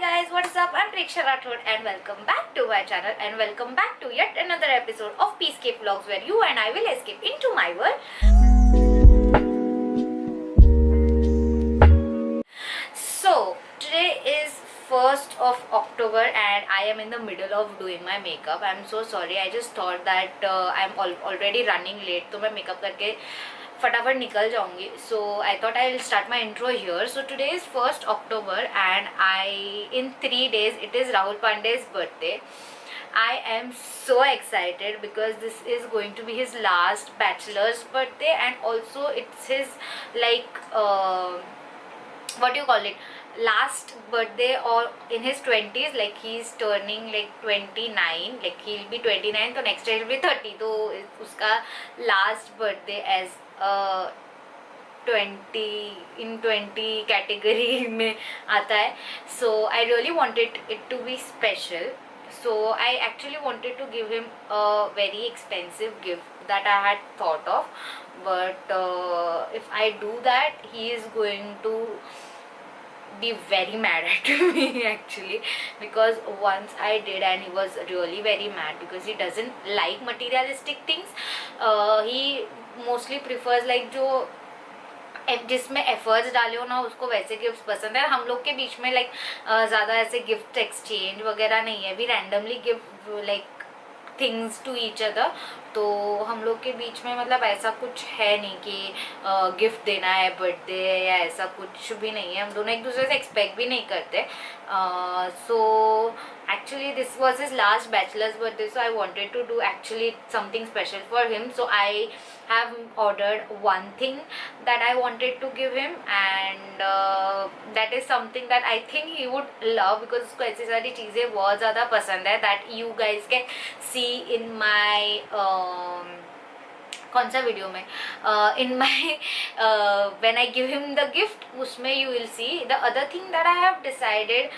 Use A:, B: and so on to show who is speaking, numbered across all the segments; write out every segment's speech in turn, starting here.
A: guys, what's up? I'm Preksha Rathod and welcome back to my channel and welcome back to yet another episode of Peacecape Vlogs where you and I will escape into my world. So today is 1st of October and I am in the middle of doing my makeup. I'm so sorry. I just thought that I'm already running late, so मैं makeup करके फटाफट निकल जाऊंगी. So I thought I'll start my intro here. So today is 1st October and in 3 days it is Rahul Pandey's birthday. I am so excited because this is going to be his last bachelor's birthday and also it's his what do you call it, last birthday or in his 20s. Like he's turning like 29, like he'll be 29, so next year he'll be 30, so uska last birthday as 20 category में आता है. So I really wanted it to be special, so I actually wanted to give him a very expensive gift that I had thought of, but if I do that he is going to be very mad at me actually, because once I did and he was really very mad because he doesn't like materialistic things. He mostly prefers like जो जिसमें efforts डाले हो ना उसको वैसे gifts पसंद है. हम लोग के बीच में लाइक ज़्यादा ऐसे गिफ्ट एक्सचेंज वगैरह नहीं है. We randomly give like things to each other. तो हम लोग के बीच में मतलब ऐसा कुछ है नहीं कि गिफ्ट देना है बर्थडे या ऐसा कुछ भी नहीं है. हम दोनों एक दूसरे से एक्सपेक्ट भी नहीं करते. सो actually this was his last bachelor's birthday, so I wanted to do actually something special for him. So I have ordered one thing that I wanted to give him and that is something that I think he would love because उसको ऐसी सारी चीज़ें बहुत ज़्यादा पसंद है. that you guys can see in my कौन सा वीडियो में in my when I give him the gift उसमें you will see. The other thing that I have decided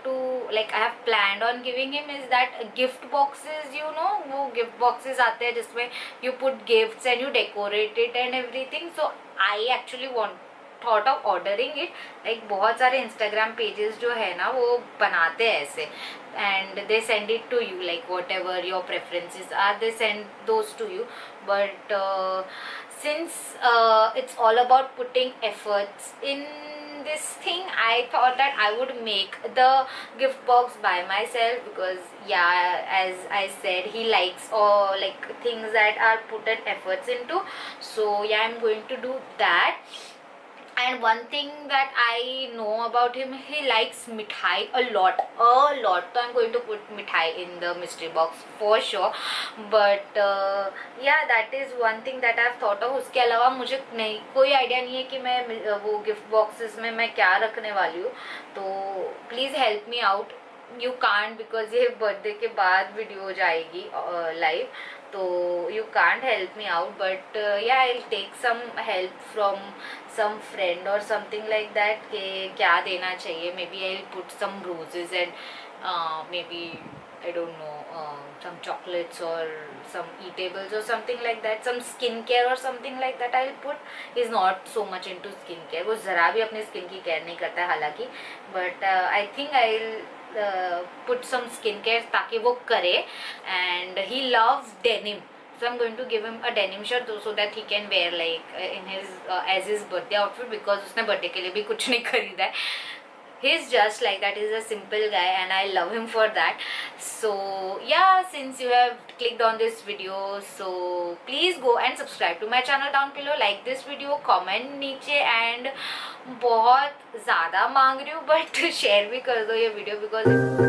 A: to like I have planned on giving him is that gift boxes, you know, वो gift boxes आते हैं जिसमें you put gifts and you decorate it and everything. So I actually thought of ordering it. like बहुत सारे Instagram pages जो है ना वो बनाते हैं ऐसे and they send it to you, like whatever your preferences are they send those to you. But since it's all about putting efforts in this thing, I thought that I would make the gift box by myself because yeah, as I said, he likes all like things that are put in efforts into. So yeah, I'm going to do that. And one thing that I know about him, he likes mithai a lot. So I'm going to put mithai in the mystery box for sure. But yeah, that is one thing that I've thought of. उसके अलावा मुझे नहीं कोई idea नहीं है कि मैं वो गिफ्ट बॉक्सेस में मैं क्या रखने वाली हूँ. तो please help me out. You can't because ये बर्थडे के बाद वीडियो हो जाएगी लाइव, तो you can't help me out. But yeah I will take some help from some friend or something like that कि क्या देना चाहिए. maybe I'll put some roses and maybe I don't know some chocolates or some eatables or something like that. some skincare or something like that I'll put. he's not so much into skincare. वो ज़रा भी अपने skin की care नहीं करता है हालांकि. but I think I'll put some skincare ताकि वो करे. and he loves denim. So I'm going to give him a denim shirt so that he can wear like in his as his birthday outfit because उसने birthday के लिए भी कुछ नहीं खरीदा है. He's just like that. He's a simple guy and I love him for that. So yeah, since you have clicked on this video, so please go and subscribe to my channel down below. Like this video, comment नीचे and बहुत ज़्यादा मांग रही हूँ but share भी कर दो ये video because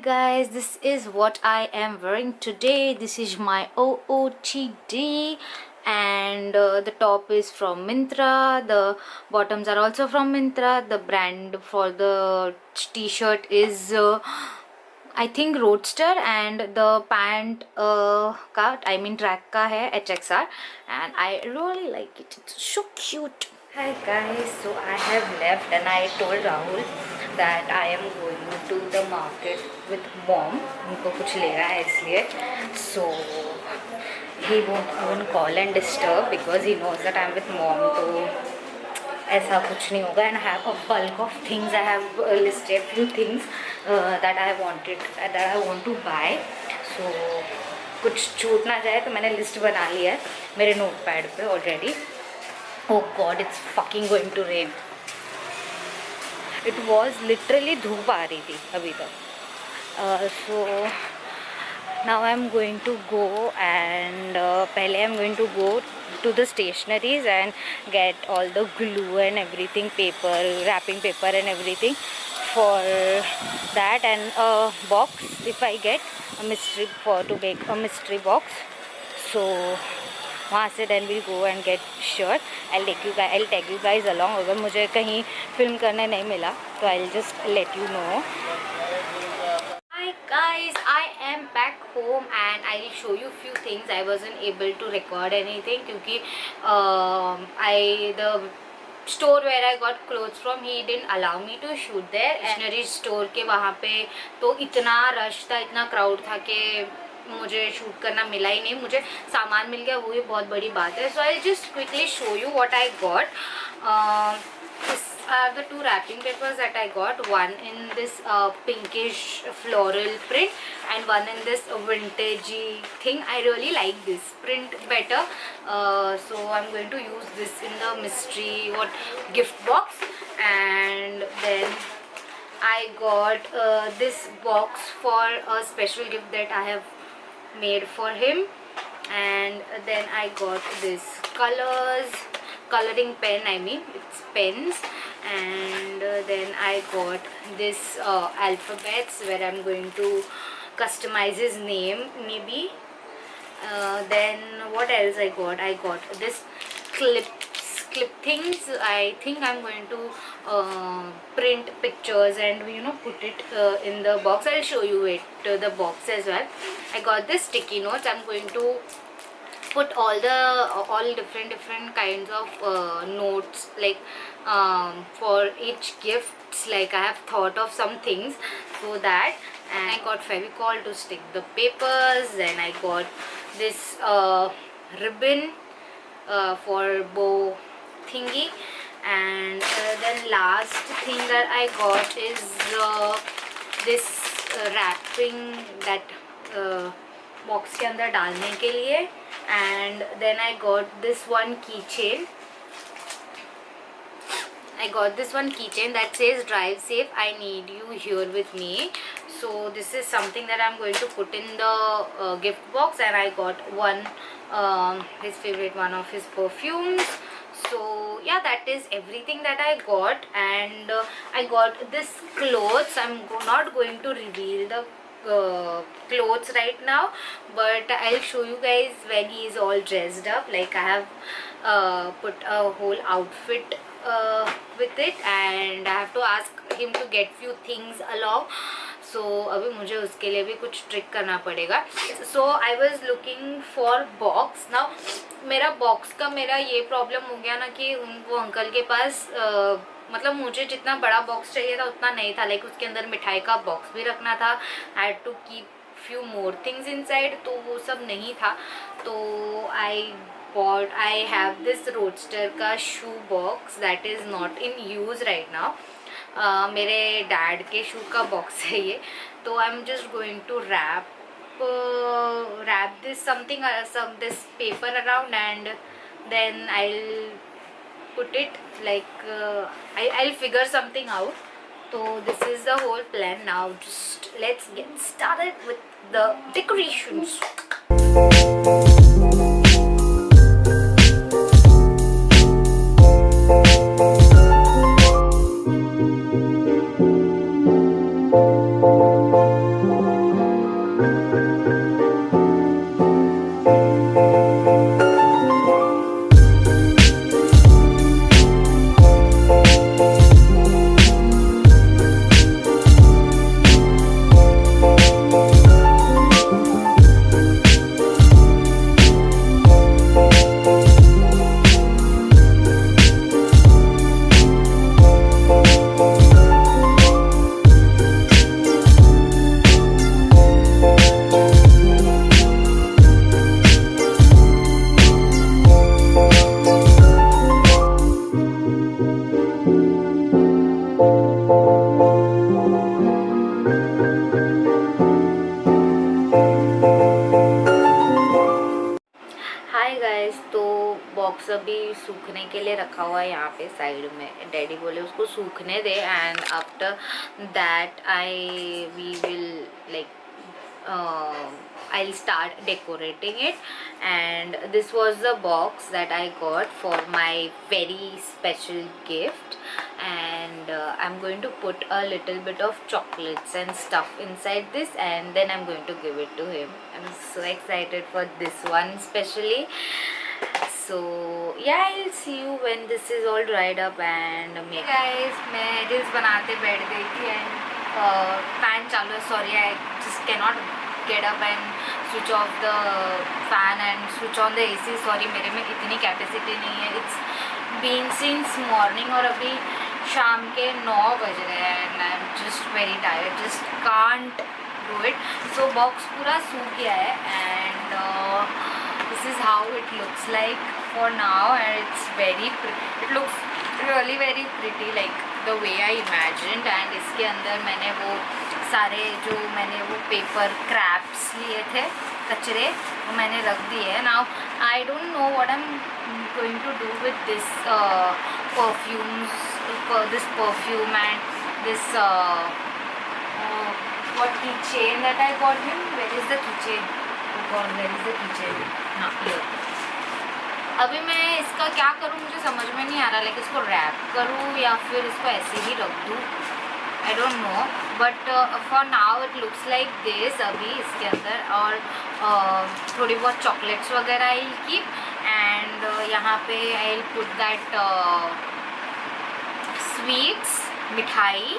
A: guys, this is what I am wearing today. This is my OOTD and the top is from Myntra, the bottoms are also from Myntra. The brand for the t-shirt is I think Roadster, and the pant track का है HXR, and I really like it. It's so cute. Hi guys, so I have left and I told Rahul that I am going to the market with mom. उनको कुछ लेना है इसलिए. So he won't even call and disturb because he knows that I am with mom. तो ऐसा कुछ नहीं होगा. And I have a bulk of things. I have listed few things that I want to buy. So कुछ छूट ना जाए तो मैंने लिस्ट बना लिया है मेरे नोट पैड पे already. Oh God, it's fucking going to rain. It was literally धूप आ रही थी अभी तक. So now I'm going to go and पहले I'm going to go to the stationaries and get all the glue and everything, paper, wrapping paper and everything for that, and a box if I get a mystery to make a mystery box. So वहाँ से then we'll go and get shirt. I'll take you guys along. अगर मुझे कहीं film करने नहीं मिला तो I'll just let you know. Hi guys, I am back home and I'll show you few things. I wasn't able to record anything क्योंकि the store where I got clothes from, he didn't allow me to shoot there. Stationery store के वहाँ पे तो इतना rush था, इतना crowd था कि मुझे शूट करना मिला ही नहीं. मुझे सामान मिल गया, वो ही बहुत बड़ी बात है. So I'll just quickly show you what I got. This are the two wrapping papers that I got. One in this pinkish floral print and one in this vintagey thing. I really like this print better. So I'm going to use this in the mystery gift box. And then I got this box for a special gift that I have made for him. And then I got this coloring pen, it's pens. And then I got this alphabets where I'm going to customize his name maybe. Then what else I got this clip things. I think I'm going to print pictures and put it in the box. I'll show you it the box as well. I got this sticky notes. I'm going to put all different kinds of notes, like for each gifts. Like I have thought of some things so that. And I got Fevicol to stick the papers. Then I got this ribbon for bow thingy. And then last thing that I got is this wrapping that box के अंदर डालने के लिए. And then I got this one keychain. That says drive safe, I need you here with me. So this is something that I'm going to put in the gift box. And I got one his favorite one of his perfumes. So yeah, that is everything that I got. And I got this clothes. I'm not going to reveal the clothes right now, but I'll show you guys when he is all dressed up. Like I have put a whole outfit with it, and I have to ask him to get few things along. So अभी मुझे उसके लिए भी कुछ trick करना पड़ेगा. So I was looking for box. Now मेरा box का ये प्रॉब्लम हो गया ना कि वो अंकल के पास मतलब मुझे जितना बड़ा बॉक्स चाहिए था उतना नहीं था. लाइक उसके अंदर मिठाई का बॉक्स भी रखना था. I had to keep few more things inside, तो वो सब नहीं था. तो आई हैव दिस रोडस्टर का shoe box that is not in use right now. मेरे डैड के शू का बॉक्स है ये. तो I am just going to wrap this this paper around, and then I'll put it like I'll figure something out. So this is the whole plan. Now just let's get started with the decorations. Box अभी सूखने के लिए रखा हुआ है यहाँ पे side में. डैडी बोले उसको सूखने दे, and after that we will like I'll start decorating it. And this was the box that I got for my very special gift, and I'm going to put a little bit of chocolates and stuff inside this, and then I'm going to give it to him. I'm so excited for this one especially. So yeah, I'll see you when this is all dried up. And hey guys, मैं reels बनाते बैठ गई थी and fan चालू है. Sorry, I just cannot get up and switch off the fan and switch on the AC. Sorry, मेरे में इतनी कैपेसिटी नहीं है. It's been since morning और अभी शाम के 9 बज रहे हैं and I'm just very tired. Just can't do it. So box पूरा सूख गया है and this is how it looks like for now, and it's very it looks really very pretty like the way I imagined. And इसके अंदर मैंने वो सारे जो मैंने वो पेपर क्रैप्स लिए थे कचरे वो मैंने रख दिए हैं. Now I don't know what I am going to do with this perfume and this what keychain that I got him. Where is the keychain? Oh God, where is the keychain? हाँ, here. अभी मैं इसका क्या करूँ मुझे समझ में नहीं आ रहा. लाइक इसको रैप करूँ या फिर इसको ऐसे ही रख दूँ. I don't know, but for now it looks like this. अभी इसके अंदर और थोड़ी बहुत चॉकलेट्स वगैरह I'll keep, and यहाँ पे I'll put that sweets, मिठाई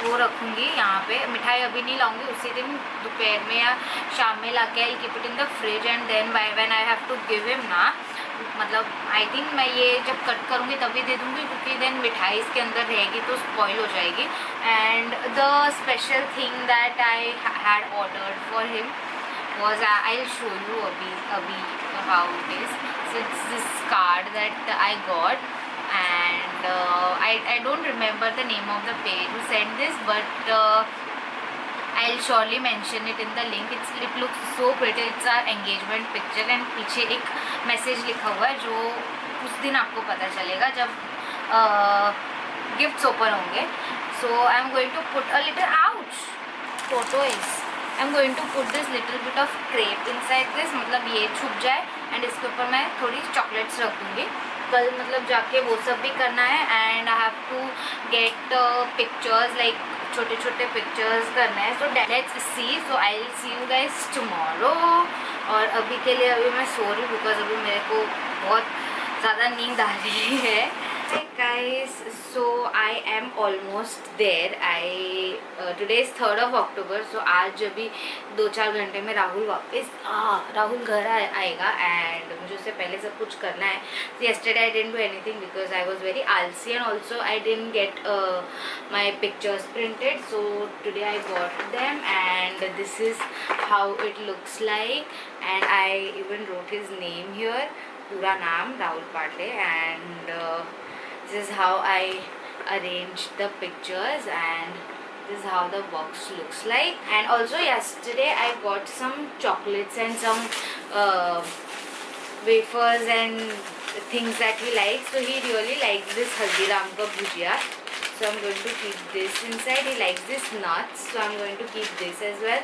A: वो रखूँगी यहाँ पे. मिठाई अभी नहीं लाऊंगी, उसी दिन दोपहर में या शाम में ला के I'll keep it in the fridge, and then when I have to give him ना, मतलब आई थिंक मैं ये जब कट करूँगी तभी दे दूँगी, क्योंकि देन मिठाई इसके अंदर रहेगी तो स्पॉइल हो जाएगी. And the special thing that I had ordered for him was I'll show you अभी how it is. So it's this card that I got, and I don't remember the name of the page who sent this, but I'll surely mention it in the link. It looks so pretty. It's our engagement picture, and पीछे एक message लिखा हुआ है जो उस दिन आपको पता चलेगा जब गिफ्ट्स ओपन होंगे. So I'm going to put a little ouch tortoise. I'm going to put this little bit of crepe inside this. मतलब ये छुप जाए, and इसके ऊपर मैं थोड़ी चॉकलेट्स रख दूँगी. कल मतलब जाके वो सब भी करना है, and I have to get pictures like छोटे छोटे पिक्चर्स करना है. So let's see. So I will see you guys tomorrow. और अभी के लिए अभी मैं सो रही हूँ बिकॉज अभी मेरे को बहुत ज़्यादा नींद आ रही है. Hey guys, so I am almost there. Today is 3rd of October. So आज अभी 2-4 घंटे में राहुल राहुल घर आएगा, and मुझे उससे पहले सब कुछ करना है. So yesterday I didn't do anything because I was very आलसी, and also I didn't get my pictures printed. So today I got them, and this is how it looks like. And I even wrote his name here, पूरा नाम Rahul Pandey, and this is how I arranged the pictures, and this is how the box looks like. And also yesterday I got some chocolates and some wafers and things that he likes. So he really likes this Haldiram ka bhujia, so I'm going to keep this inside. He likes this nuts, so I'm going to keep this as well.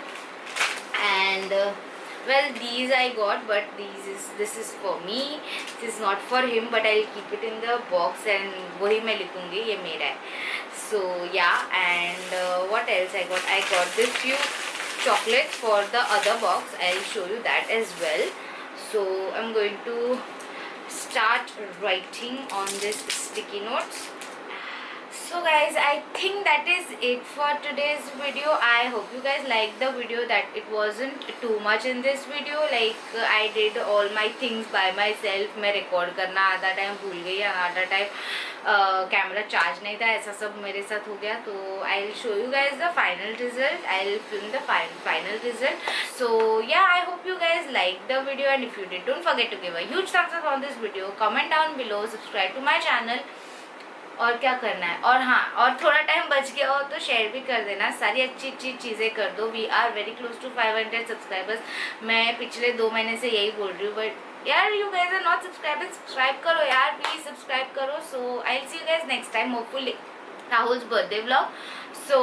A: And well, these I got, but this is for me. This is not for him, but I'll keep it in the box, and वही मैं लिखूँगी ये मेरा है. So yeah, and what else I got? I got this few chocolates for the other box. I'll show you that as well. So I'm going to start writing on this sticky notes. So guys, I think that is it for today's video. I hope you guys liked the video, that it wasn't too much in this video. Like I did all my things by myself. मैं record करना आधा time भूल गई, आधा time camera charge नहीं था, ऐसा सब मेरे साथ हो गया. तो I'll show you guys the final result. I'll film the final result. So yeah, I hope you guys liked the video, and if you did, don't forget to give a huge thumbs up on this video, comment down below, subscribe to my channel. और क्या करना है। और हाँ, और थोड़ा time बच गया हो तो शेयर भी कर देना, सारी अच्छी अच्छी चीज़ें कर दो। We are very close to 500 subscribers. मैं पिछले 2 महीने से यही बोल रही हूँ, बट यार you guys are not subscribing. Subscribe करो यार, प्लीज सब्सक्राइब करो। So I will see you guys next time, hopefully Rahul's birthday vlog. So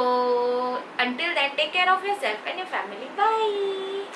A: until then, take care of yourself and your family. Bye.